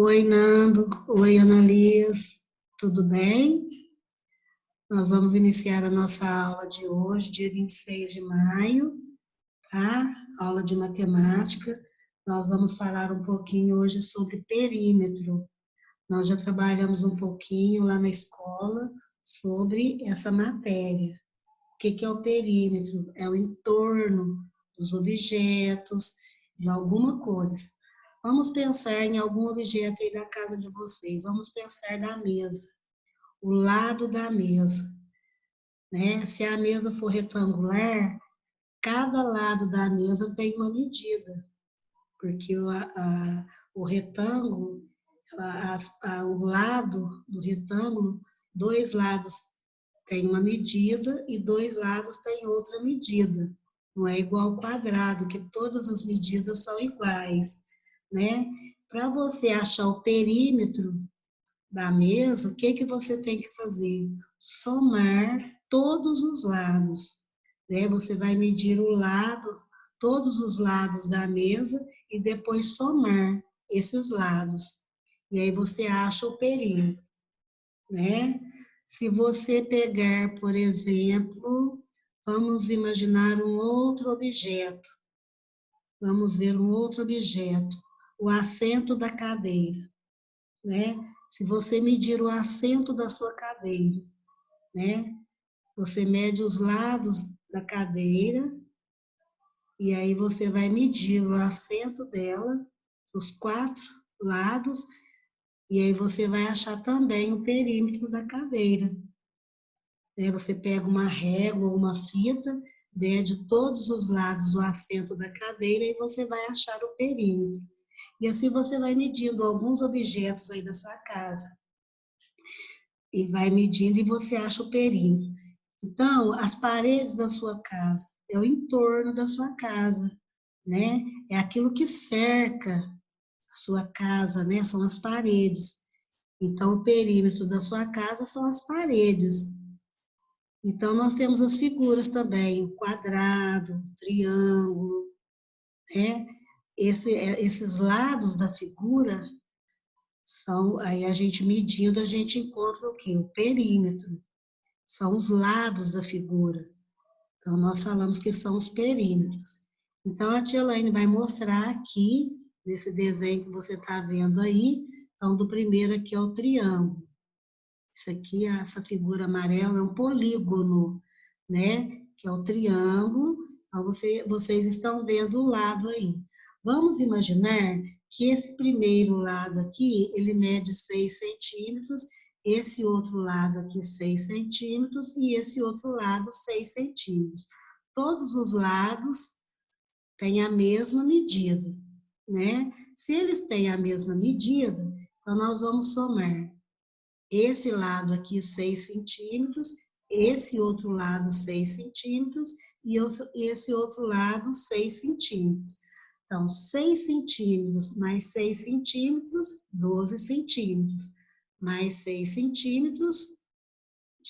Oi, Nando. Oi, Annalias. Tudo bem? Nós vamos iniciar a nossa aula de hoje, dia 26 de maio, tá? Aula de matemática. Nós vamos falar um pouquinho hoje sobre perímetro. Nós já trabalhamos um pouquinho lá na escola sobre essa matéria. O que é o perímetro? É o entorno dos objetos, de alguma coisa. Vamos pensar em algum objeto aí da casa de vocês. Vamos pensar na mesa, o lado da mesa, né? Se a mesa for retangular, cada lado da mesa tem uma medida, porque o retângulo, o lado do retângulo, dois lados tem uma medida e dois lados têm outra medida. Não é igual ao quadrado, que todas as medidas são iguais, né? Para você achar o perímetro da mesa, o que você tem que fazer? Somar todos os lados, né? Você vai medir o lado, todos os lados da mesa e depois somar esses lados. E aí você acha o perímetro, né? Se você pegar, por exemplo, vamos imaginar um outro objeto. Vamos ver um outro objeto, o assento da cadeira, né? Se você medir o assento da sua cadeira, né? Você mede os lados da cadeira e aí você vai medir o assento dela, os quatro lados, e aí você vai achar também o perímetro da cadeira. Você pega uma régua ou uma fita, mede todos os lados do assento da cadeira e você vai achar o perímetro. E assim você vai medindo alguns objetos aí da sua casa. E vai medindo e você acha o perímetro. Então, as paredes da sua casa, é o entorno da sua casa, né? É aquilo que cerca a sua casa, né? São as paredes. Então, o perímetro da sua casa são as paredes. Então, nós temos as figuras também, o quadrado, o triângulo, né? Esses lados da figura são, aí a gente medindo, a gente encontra o quê? O perímetro. São os lados da figura. Então, nós falamos que são os perímetros. Então, a tia Elaine vai mostrar aqui, nesse desenho que você está vendo aí, então, do primeiro aqui é o triângulo. Isso aqui, essa figura amarela é um polígono, né? Que é o triângulo. Então, vocês estão vendo o lado aí. Vamos imaginar que esse primeiro lado aqui, ele mede 6 centímetros, esse outro lado aqui 6 centímetros e esse outro lado 6 centímetros. Todos os lados têm a mesma medida, né? Se eles têm a mesma medida, então nós vamos somar esse lado aqui 6 centímetros, esse outro lado 6 centímetros e esse outro lado 6 centímetros. Então, 6 centímetros mais 6 centímetros, 12 centímetros. Mais 6 centímetros,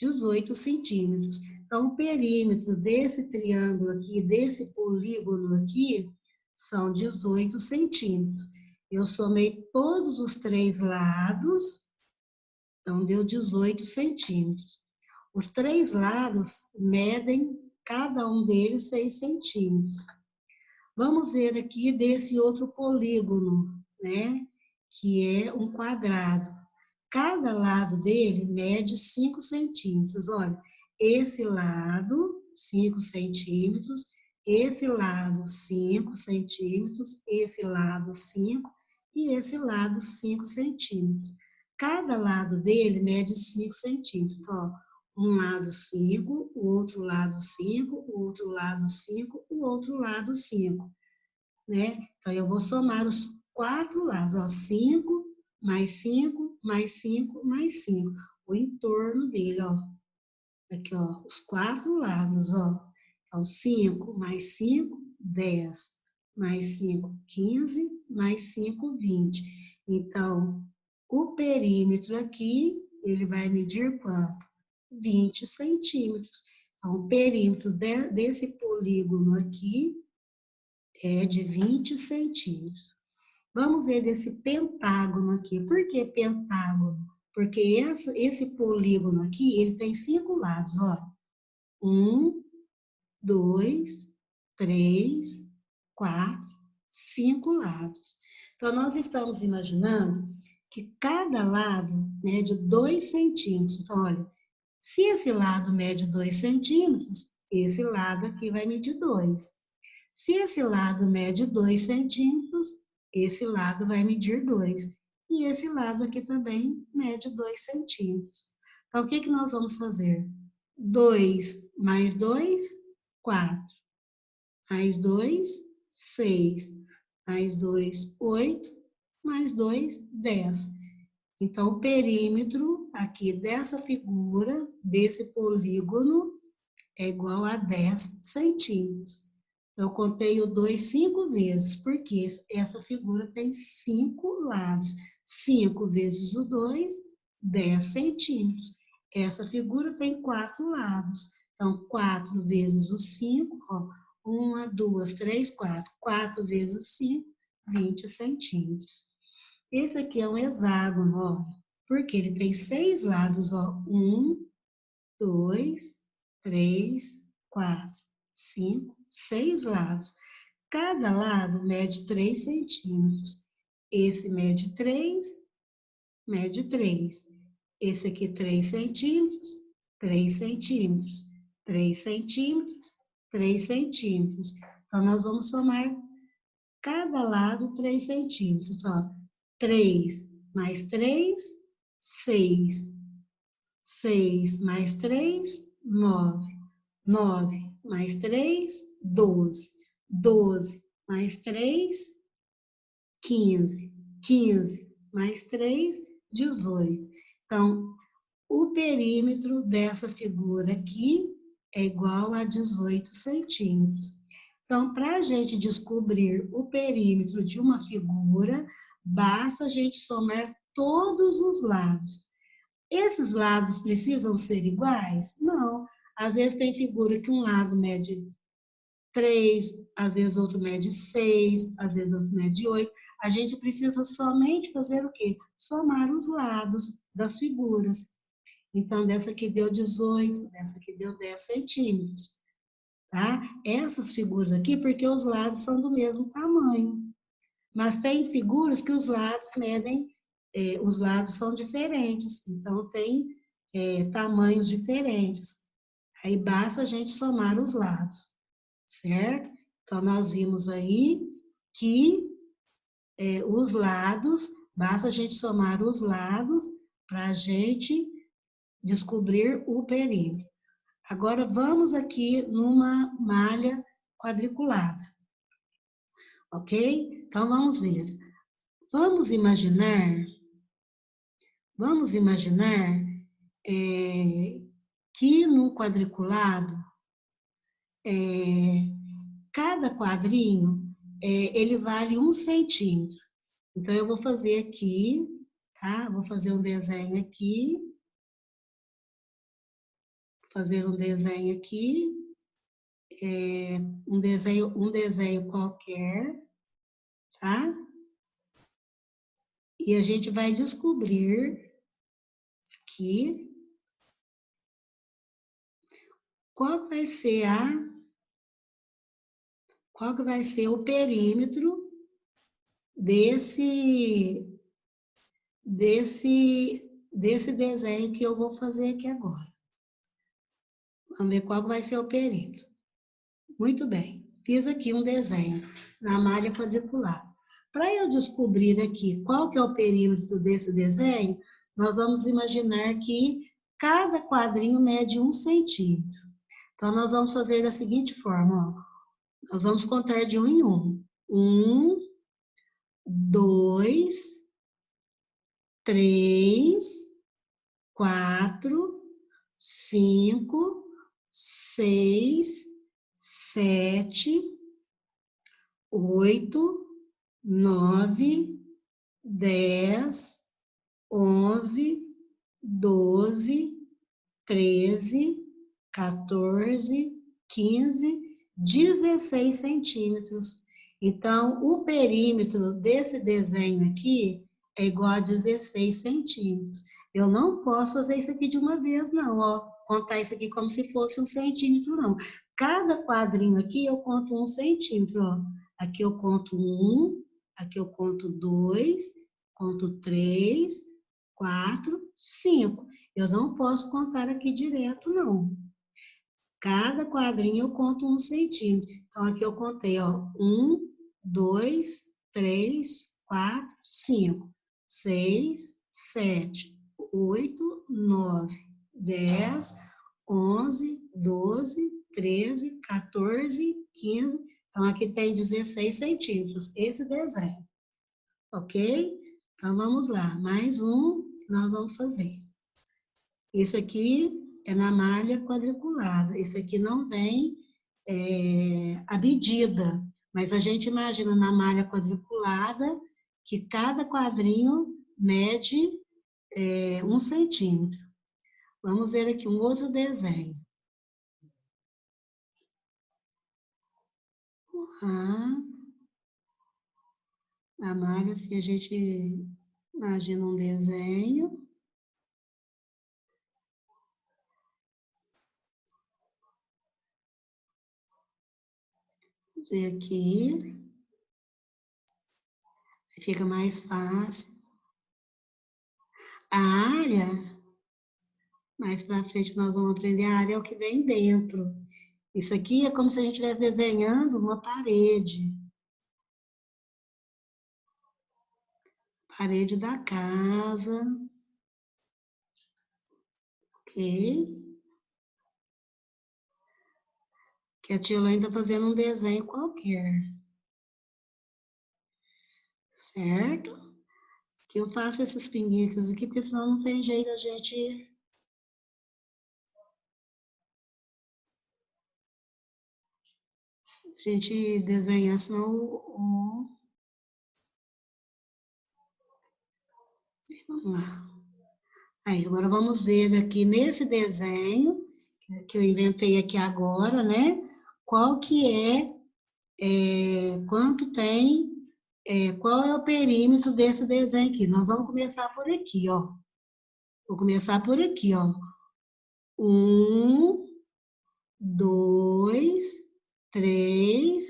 18 centímetros. Então, o perímetro desse triângulo aqui, desse polígono aqui, são 18 centímetros. Eu somei todos os três lados, então, deu 18 centímetros. Os três lados medem, cada um deles, 6 centímetros. Vamos ver aqui desse outro polígono, né? Que é um quadrado. Cada lado dele mede 5 centímetros. Olha, esse lado, 5 centímetros. Esse lado, 5 centímetros. Esse lado, 5. E esse lado, 5 centímetros. Cada lado dele mede 5 centímetros. Então, ó, um lado 5, o outro lado 5, o outro lado 5, o outro lado 5, né? Então, eu vou somar os quatro lados, ó, 5, mais 5, mais 5, mais 5. O entorno dele, ó. Aqui, ó, os quatro lados, ó. Então, 5 mais 5, 10. Mais 5, 15. Mais 5, 20. Então, o perímetro aqui, ele vai medir quanto? 20 centímetros. Então, o perímetro desse polígono aqui é de 20 centímetros. Vamos ver desse pentágono aqui. Por que pentágono? Porque esse polígono aqui, ele tem 5 lados, ó. 1, 2, 3, 4, 5 lados. Então, nós estamos imaginando que cada lado mede 2 centímetros. Então, olha, se esse lado mede 2 centímetros, esse lado aqui vai medir 2. Se esse lado mede 2 centímetros, esse lado vai medir 2. E esse lado aqui também mede 2 centímetros. Então, o que nós vamos fazer? 2 mais 2, 4. Mais 2, 6. Mais 2, 8. Mais 2, 10. Então, o perímetro aqui dessa figura, desse polígono, é igual a 10 centímetros. Eu contei o 2 5 vezes, porque essa figura tem 5 lados. 5 vezes o 2, 10 centímetros. Essa figura tem 4 lados. Então, 4 vezes o 5, ó, 1, 2, 3, 4. 4 vezes o 5, 20 centímetros. Esse aqui é um hexágono, ó, porque ele tem 6 lados, ó. 1, 2, 3, 4, 5, 6 lados. Cada lado mede 3 centímetros. Esse mede 3, mede 3. Esse aqui 3 centímetros, 3 centímetros, 3 centímetros, 3 centímetros. Então, nós vamos somar cada lado 3 centímetros, ó. 3 mais 3, 6. 6 mais 3, 9. 9 mais 3, 12. 12 mais 3, 15. 15 mais 3, 18. Então, o perímetro dessa figura aqui é igual a 18 centímetros. Então, para a gente descobrir o perímetro de uma figura, basta a gente somar todos os lados. Esses lados precisam ser iguais? Não. Às vezes tem figura que um lado mede 3, às vezes outro mede 6, às vezes outro mede 8. A gente precisa somente fazer o quê? Somar os lados das figuras. Então, dessa aqui deu 18, dessa aqui deu 10 centímetros. Tá? Essas figuras aqui, porque os lados são do mesmo tamanho. Mas tem figuras que os lados medem, os lados são diferentes, então tem tamanhos diferentes. Aí basta a gente somar os lados, certo? Então, nós vimos aí que os lados, basta a gente somar os lados para a gente descobrir o perímetro. Agora, vamos aqui numa malha quadriculada, ok? Então, vamos ver. Vamos imaginar que no quadriculado, cada quadrinho, ele vale 1 centímetro. Então, eu vou fazer aqui, tá? Vou fazer um desenho aqui. Fazer um desenho aqui. Um desenho qualquer, tá? E a gente vai descobrir aqui qual vai ser o perímetro desse desenho que eu vou fazer aqui agora. Vamos ver qual vai ser o perímetro. Muito bem, fiz aqui um desenho na malha quadriculada. Para eu descobrir aqui qual que é o perímetro desse desenho, nós vamos imaginar que cada quadrinho mede 1 centímetro. Então, nós vamos fazer da seguinte forma, ó. Nós vamos contar de 1 em 1. 1, 2, 3, 4, 5, 6, 7, 8, 9, 10, 11, 12, 13, 14, 15, 16 centímetros. Então, o perímetro desse desenho aqui é igual a 16 centímetros. Eu não posso fazer isso aqui de uma vez, não, ó. Contar isso aqui como se fosse 1 centímetro, não. Cada quadrinho aqui eu conto 1 centímetro, ó. Aqui eu conto 1, aqui eu conto 2, conto 3, 4, 5. Eu não posso contar aqui direto, não. Cada quadrinho eu conto 1 centímetro. Então, aqui eu contei, ó, 1, 2, 3, 4, 5, 6, 7, 8, 9, 10, 11, 12, 13, 14, 15. Então, aqui tem 16 centímetros, esse desenho. Ok? Então, vamos lá. Mais um que nós vamos fazer. Esse aqui é na malha quadriculada. Esse aqui não vem a medida, mas a gente imagina na malha quadriculada que cada quadrinho mede 1 centímetro. Vamos ver aqui um outro desenho. Na malha, assim, a gente imagina um desenho. Vamos ver aqui. Fica mais fácil. A área, mais para frente nós vamos aprender, a área é o que vem dentro. Isso aqui é como se a gente estivesse desenhando uma parede. Parede da casa. Ok? Que a tia Elaine está fazendo um desenho qualquer. Certo? Que eu faço esses pinguicos aqui, porque senão não tem jeito a gente desenhar, senão vamos lá. Aí, agora vamos ver aqui nesse desenho, que eu inventei aqui agora, né? Qual que quanto tem, qual é o perímetro desse desenho aqui. Nós vamos começar por aqui, ó. Vou começar por aqui, ó. 1, 2, 3,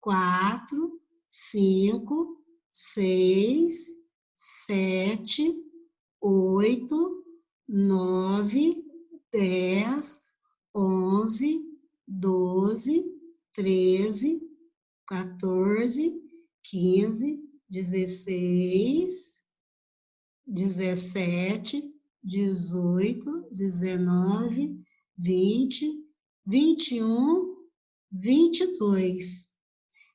4, 5, 6, 7, 8, 9, 10, 11, 12, 13, 14, 15, 16, 17, 18, 19, 20, 21, 22.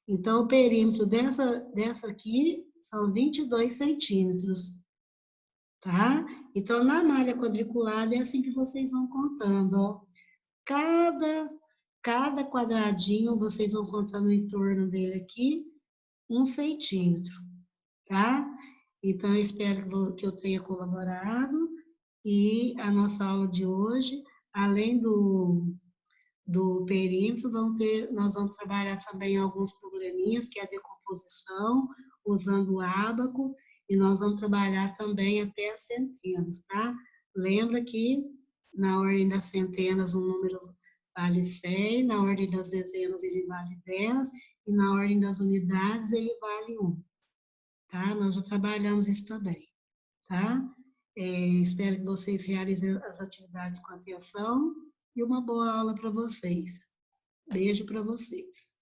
Então, o perímetro dessa aqui são 22 centímetros, tá? Então, na malha quadriculada é assim que vocês vão contando, ó. Cada quadradinho, vocês vão contando em torno dele aqui, 1 centímetro, tá? Então, eu espero que eu tenha colaborado. E a nossa aula de hoje, além do perímetro, nós vamos trabalhar também alguns probleminhas, que é a decomposição, usando o ábaco, e nós vamos trabalhar também até as centenas, tá? Lembra que na ordem das centenas o número vale 100, na ordem das dezenas ele vale 10, e na ordem das unidades ele vale 1, tá? Nós já trabalhamos isso também, tá? Espero que vocês realizem as atividades com atenção e uma boa aula para vocês. Beijo para vocês.